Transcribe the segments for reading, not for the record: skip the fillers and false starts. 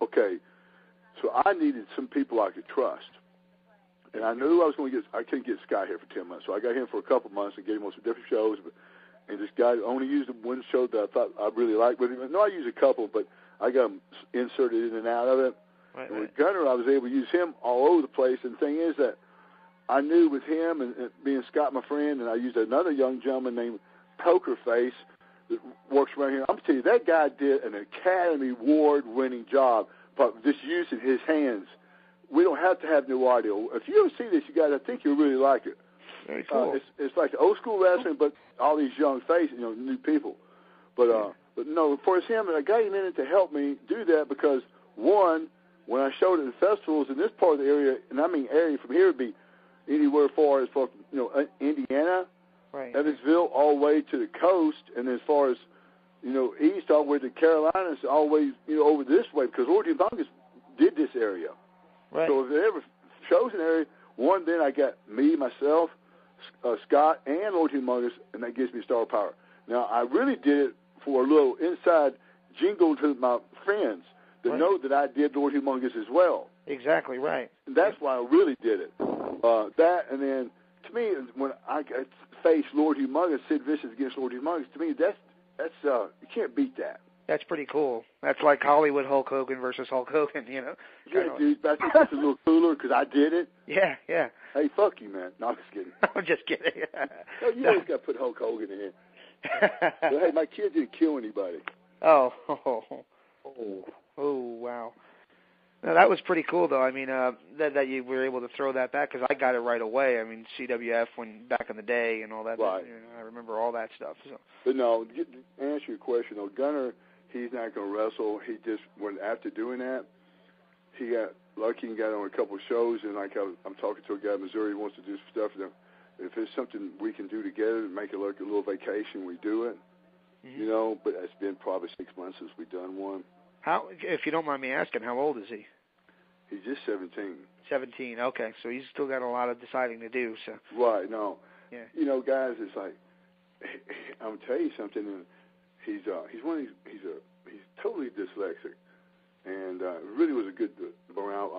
okay, so I needed some people I could trust. And I knew I couldn't get Scott here for 10 months. So I got him for a couple months and gave him on some different shows. And this guy only used one show that I thought I really liked with him. No, I used a couple, but I got him inserted in and out of it. Right, and with Gunner, I was able to use him all over the place. And the thing is that I knew with him and being Scott, my friend, and I used another young gentleman named Poker Face that works around here. I'm going to tell you, that guy did an Academy Award-winning job, but just using his hands. We don't have to have new audio. If you ever see this, you guys, I think you'll really like it. Very cool. It's like the old school wrestling, but all these young faces, new people. But no, for him, I got him in it to help me do that because, one, when I showed it in festivals in this part of the area, and I mean area from here would be anywhere far as far, Indiana, right, Evansville, all the way to the coast, and as far as, east, all the way to Carolinas, all the way, over this way, because Lord Humongous did this area. right. So if there ever shows an area, one, then I got me, myself, Scott, and Lord Humongous, and that gives me star power. Now, I really did it for a little inside jingle to my friends to know that I did Lord Humongous as well. Exactly, right. And that's why I really did it. That, and then, to me, when I faced Lord Humongous, Sid Vicious against Lord Humongous, to me, that's you can't beat that. That's pretty cool. That's like Hollywood Hulk Hogan versus Hulk Hogan, Yeah, dude, I think that's a little cooler because I did it. Yeah, yeah. Hey, fuck you, man. No, I'm just kidding. I'm just kidding. No, you always got to put Hulk Hogan in here. But, hey, my kid didn't kill anybody. Oh, wow. No, that was pretty cool, though. I mean, that you were able to throw that back because I got it right away. I mean, CWF when back in the day and all that. Right. I remember all that stuff. So. But no, to answer your question, though, Gunner, he's not going to wrestle. He just went after doing that. He got lucky and got on a couple of shows, and like I'm talking to a guy in Missouri who wants to do some stuff. If it's something we can do together to make it like a little vacation, we do it. Mm-hmm. But it's been probably 6 months since we've done one. How, if you don't mind me asking, how old is he? He's just 17. 17. Okay, so he's still got a lot of deciding to do. So. Right. No. Yeah. Guys, it's like I'm gonna tell you something. And he's one of these. He's totally dyslexic, and it really was a good morale.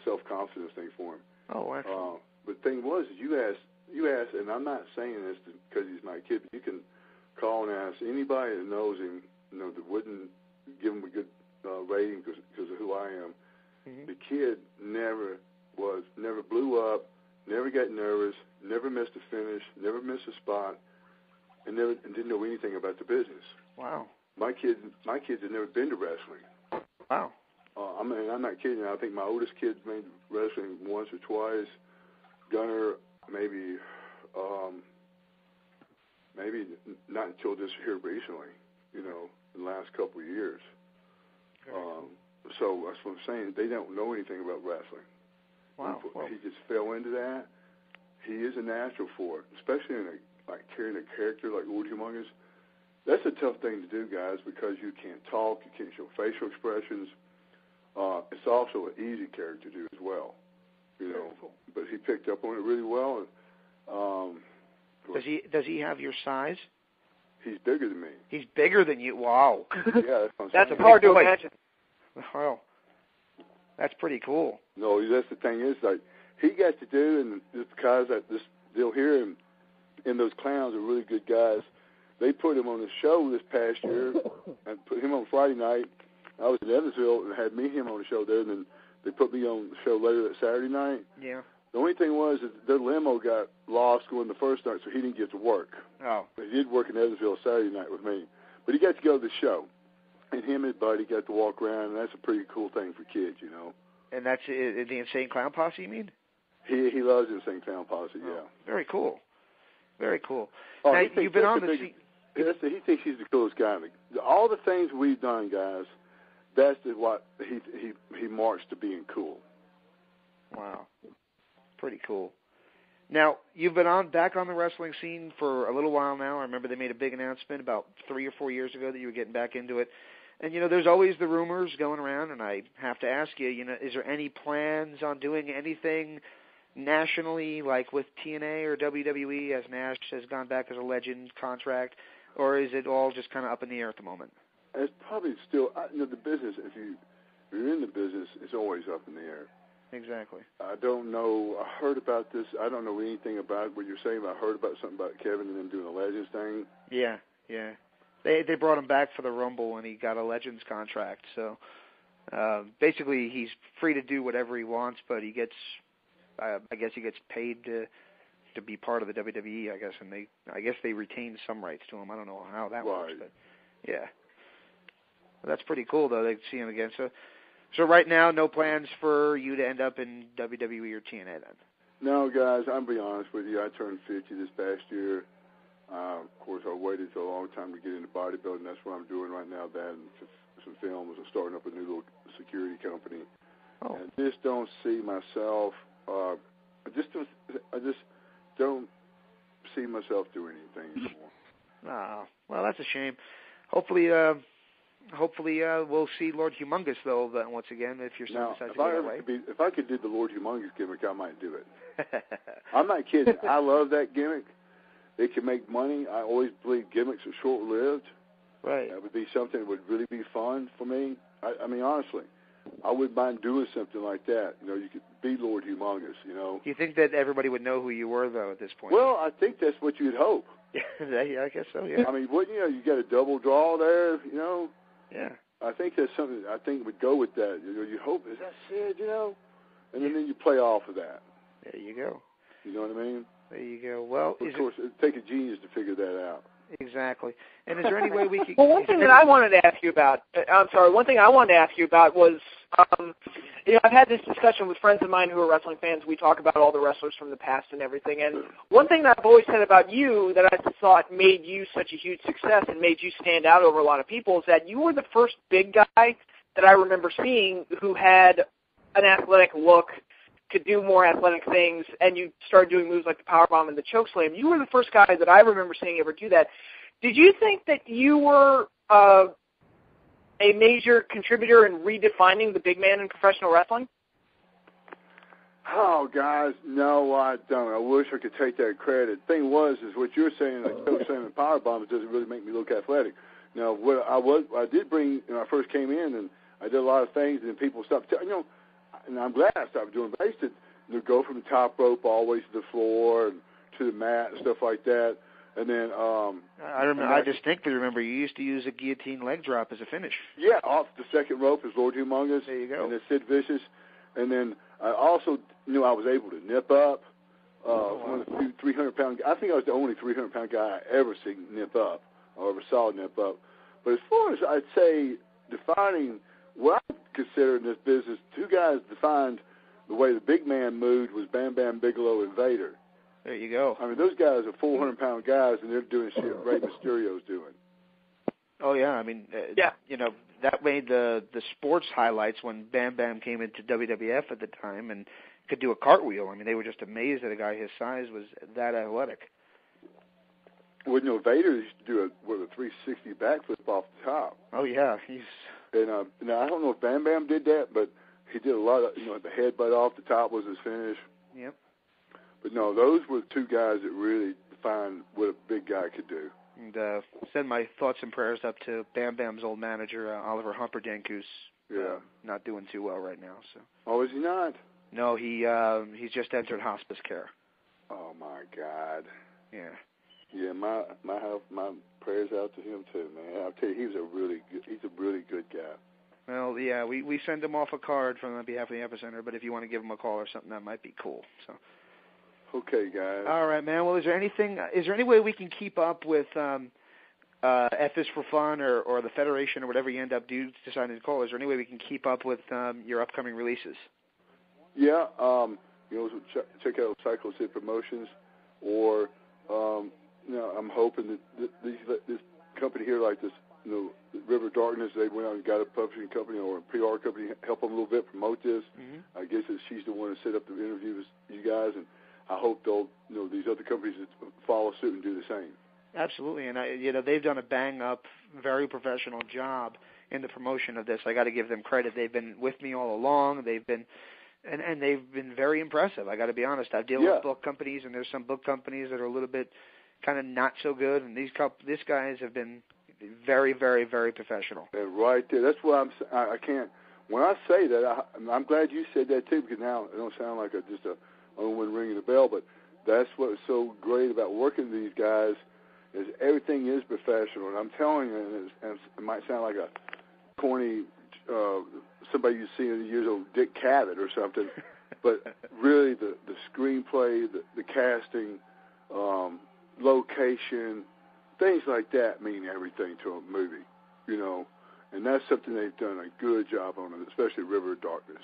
Self-confidence thing for him. Oh, excellent. But the thing was, you asked, and I'm not saying this because he's my kid, but you can call and ask anybody that knows him, that wouldn't give him a good rating because of who I am. Mm-hmm. The kid never blew up, never got nervous, never missed a finish, never missed a spot, and didn't know anything about the business. Wow. My kids had never been to wrestling. Wow. I'm not kidding you. I think my oldest kid made wrestling once or twice. Gunner, maybe not until this here recently, the last couple of years. So that's what I'm saying. They don't know anything about wrestling. Wow. He just fell into that. He is a natural for it, especially in carrying a character like Lord Humongous. That's a tough thing to do, guys, because you can't talk, you can't show facial expressions. It's also an easy character to do as well, But he picked up on it really well. Does he have your size? He's bigger than me. He's bigger than you. Wow. Yeah, that's hard to imagine. Well, that's pretty cool. No, that's the thing is, like, he got to do, and just because they'll hear him, and those clowns are really good guys. They put him on the show this past year, and put him on Friday night. I was in Evansville and had him on the show there, and then they put me on the show later that Saturday night. Yeah. The only thing was that their limo got lost going the first night, so he didn't get to work. Oh. But he did work in Evansville Saturday night with me. But he got to go to the show. And him and his buddy got to walk around, and that's a pretty cool thing for kids, And that's the Insane Clown Posse, you mean? He loves the Insane Clown Posse, yeah. Very cool. Very cool. Oh, now, you've been on the scene. He thinks he's the coolest guy. All the things we've done, guys, that's what he marks to being cool. Wow. Pretty cool. Now, you've been back on the wrestling scene for a little while now. I remember they made a big announcement about 3 or 4 years ago that you were getting back into it. And, there's always the rumors going around, and I have to ask you, is there any plans on doing anything nationally, like with TNA or WWE, as Nash has gone back as a legend contract, or is it all just kind of up in the air at the moment? It's probably still, the business, if you're in the business, it's always up in the air. Exactly. I don't know. I heard about this. I don't know anything about what you're saying. I heard about something about Kevin and them doing a Legends thing. Yeah. They brought him back for the Rumble, and he got a Legends contract. So basically, he's free to do whatever he wants, but he gets, I guess, he gets paid to be part of the WWE. I guess, and I guess they retain some rights to him. I don't know how that works, but yeah, well, that's pretty cool though. They see him again. So right now, no plans for you to end up in WWE or TNA then? No, guys, I'll be honest with you. I turned 50 this past year. Of course, I waited a long time to get into bodybuilding. That's what I'm doing right now, that and some films. I'm starting up a new little security company. Oh. And just don't see myself, I just don't see myself doing anything anymore. Oh, well, that's a shame. Hopefully, we'll see Lord Humongous, though, once again, if your son decides to go that way. If I could do the Lord Humongous gimmick, I might do it. I'm not kidding. I love that gimmick. It can make money. I always believe gimmicks are short-lived. Right. That would be something that would really be fun for me. I mean, honestly, I wouldn't mind doing something like that. You know, you could be Lord Humongous, you know. Do you think that everybody would know who you were, though, at this point? Well, I think that's what you'd hope. Yeah, I guess so, yeah. I mean, you got a double draw there, you know. Yeah. I think that's something I think would go with that. You know, you hope, is that Sid, you know? And then you play off of that. There you go. You know what I mean? There you go. Well, of course, it'd take a genius to figure that out. Exactly. And is there any way we could... Well, one thing that I wanted to ask you about, one thing I wanted to ask you about was, I've had this discussion with friends of mine who are wrestling fans. We talk about all the wrestlers from the past and everything. And one thing that I've always said about you that I thought made you such a huge success and made you stand out over a lot of people is that you were the first big guy that I remember seeing who had an athletic look, could do more athletic things, and you started doing moves like the powerbomb and the chokeslam. You were the first guy that I remember seeing ever do that. Did you think that you were a major contributor in redefining the big man in professional wrestling? Oh, guys, no, I don't. I wish I could take that credit. Thing was, is what you're saying, like chokeslam and powerbombs doesn't really make me look athletic. Now, what I did bring when I first came in, and I did a lot of things, and people stopped telling, and I'm glad I stopped doing it. But I used to go from the top rope all the way to the floor and to the mat and stuff like that. And then I distinctly remember you used to use a guillotine leg drop as a finish. Yeah, off the second rope is Lord Humongous. There you go. And then Sid Vicious. And then I also knew I was able to nip up. One of the few 300-pound. I think I was the only 300-pound guy I ever seen nip up or ever saw nip up. But as far as I'd say defining what I consider in this business, two guys defined the way the big man moved was Bam Bam Bigelow and Vader. There you go. I mean, those guys are 400-pound guys, and they're doing shit Rey Mysterio's doing. Oh, yeah. I mean, that made the sports highlights when Bam Bam came into WWF at the time and could do a cartwheel. I mean, they were just amazed that a guy his size was that athletic. Well, Vader used to do a 360 backflip off the top. Oh, yeah. And now, I don't know if Bam Bam did that, but he did a lot of, the headbutt off the top was his finish. Yep. But no, those were the two guys that really defined what a big guy could do. And send my thoughts and prayers up to Bam Bam's old manager, Oliver Humperdinck, who's not doing too well right now. So. Oh, is he not? No, he's just entered hospice care. Oh my God. Yeah. Yeah, my prayers out to him too, man. I'll tell you, he's a really good guy. Well, yeah, we send him off a card from on behalf of the Epicenter, but if you want to give him a call or something, that might be cool. So. Okay, guys. All right, man. Well, is there any way we can keep up with F is for Fun or the Federation or whatever you end up deciding to call? Is there any way we can keep up with your upcoming releases? Yeah, check out Cycle Sid Promotions, or I'm hoping that this company here, like this, River Darkness, they went out and got a publishing company or a PR company, help them a little bit promote this. Mm-hmm. I guess that she's the one to set up the interview with you guys, and I hope they'll, these other companies that follow suit and do the same. Absolutely, and they've done a bang-up, very professional job in the promotion of this. I got to give them credit. They've been with me all along. They've been, and they've been very impressive. I got to be honest. I've dealt with book companies, and there's some book companies that are a little bit kind of not so good, and these guys have been very, very, very professional. And right there, that's what I can't. when I say that, I'm glad you said that too, because now it don't sound like just a only one ringing the bell, but that's what's so great about working with these guys is everything is professional. And I'm telling you, and it might sound like a corny somebody you see in the years old Dick Cavett or something, but really the screenplay, the casting, location, things like that mean everything to a movie, you know. And that's something they've done a good job on, especially River of Darkness.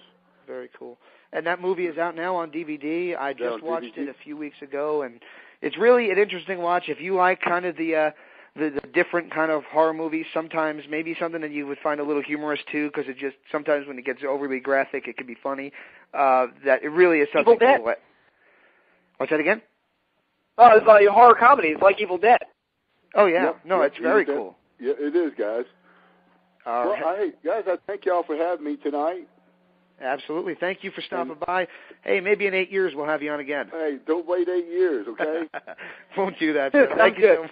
Very cool. And that movie is out now on DVD. I just watched it a few weeks ago, and it's really an interesting watch. If you like kind of the different kind of horror movies, sometimes maybe something that you would find a little humorous too, because it just sometimes when it gets overly graphic, it can be funny. That it really is something. Evil Dead. Cool. What's that again? Oh, it's like a horror comedy. It's like Evil Dead. Oh yeah, Yep, no, yep, it's very cool. Yeah, it is, guys. Well, hey, guys, I thank y'all for having me tonight. Absolutely. Thank you for stopping by. Hey, maybe in 8 years we'll have you on again. Hey, don't wait 8 years, okay? Won't do that, Sid. Thank you so much.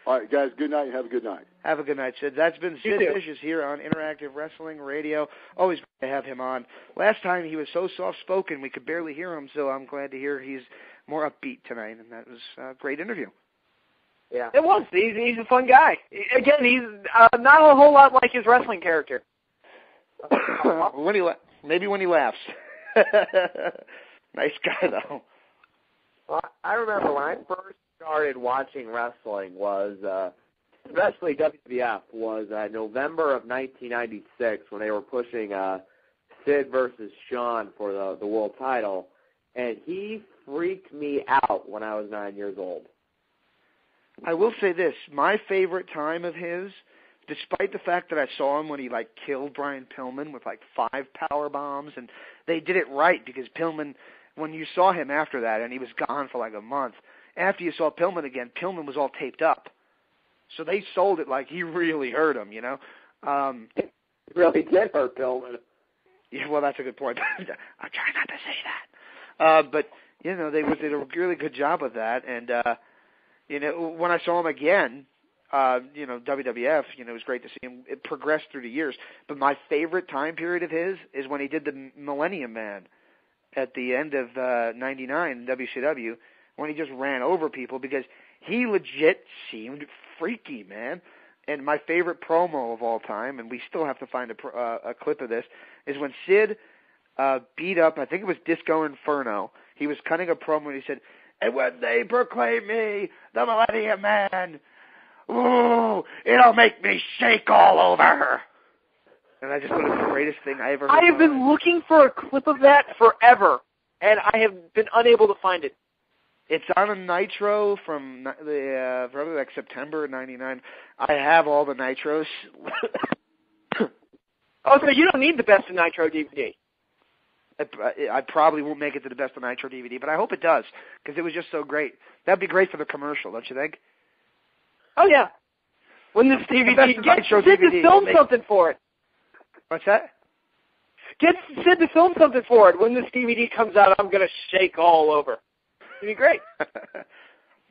All right, guys, good night and have a good night. Have a good night, Sid. That's been Sid Vicious here on Interactive Wrestling Radio. Always great to have him on. Last time he was so soft-spoken we could barely hear him, so I'm glad to hear he's more upbeat tonight, and that was a great interview. Yeah, it was. He's a fun guy. Again, he's not a whole lot like his wrestling character. Maybe when he laughs. Nice guy, though. Well, I remember when I first started watching wrestling was, especially WWF, was November of 1996 when they were pushing Sid versus Shawn for the world title, and he freaked me out when I was 9 years old. I will say this, my favorite time of his, despite the fact that I saw him when he killed Brian Pillman with 5 power bombs, and they did it right because Pillman, when you saw him after that, and he was gone for a month, after you saw Pillman again, Pillman was all taped up. So they sold it like he really hurt him, you know. It really did hurt Pillman. Yeah, well, that's a good point. I try not to say that. But, you know, they did a really good job of that, and, you know, when I saw him again, you know, WWF, you know, it was great to see him. It progressed through the years. But my favorite time period of his is when he did the Millennium Man at the end of 99 in WCW, when he just ran over people because he legit seemed freaky, man. And my favorite promo of all time, and we still have to find a clip of this, is when Sid beat up, I think it was Disco Inferno. He was cutting a promo and he said, "And when they proclaim me the Millennium Man, ooh, it'll make me shake all over." And I just thought it was the greatest thing I ever heard. I have been looking for a clip of that forever, and I have been unable to find it. It's on a Nitro from probably September of '99. I have all the Nitros. Oh, so you don't need the Best of Nitro DVD. I probably won't make it to the Best of Nitro DVD, but I hope it does, because it was just so great. That'd be great for the commercial, don't you think? Oh, yeah. When this DVD, get Sid to film something for it. What's that? Get Sid to film something for it. When this DVD comes out, I'm going to shake all over. It'd be great.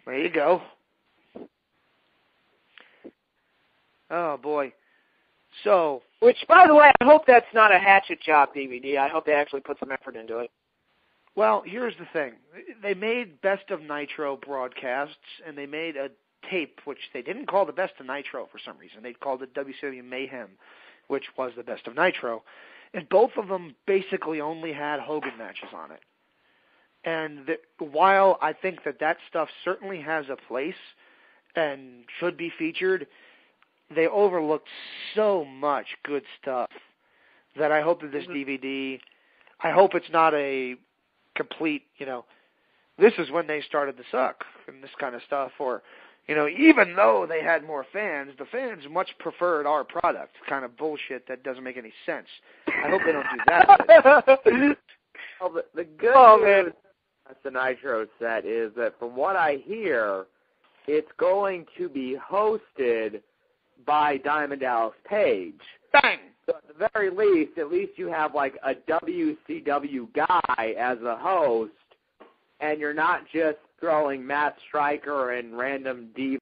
There you go. Oh, boy. So, which, by the way, I hope that's not a Hatchet Job DVD. I hope they actually put some effort into it. Well, here's the thing. They made Best of Nitro broadcasts, and they made a tape, which they didn't call the Best of Nitro for some reason. They called it WCW Mayhem, which was the Best of Nitro. And both of them basically only had Hogan matches on it. And while I think that stuff certainly has a place and should be featured, they overlooked so much good stuff that I hope that this DVD, I hope it's not a complete, you know, this is when they started to suck and this kind of stuff. Or, you know, even though they had more fans, the fans much preferred our product. Kind of bullshit that doesn't make any sense. I hope they don't do that. Well, the good news at the Nitro set is that from what I hear, it's going to be hosted by Diamond Dallas Page. Bang! So at the very least, at least you have a WCW guy as a host, and you're not just throwing Matt Stryker and random divas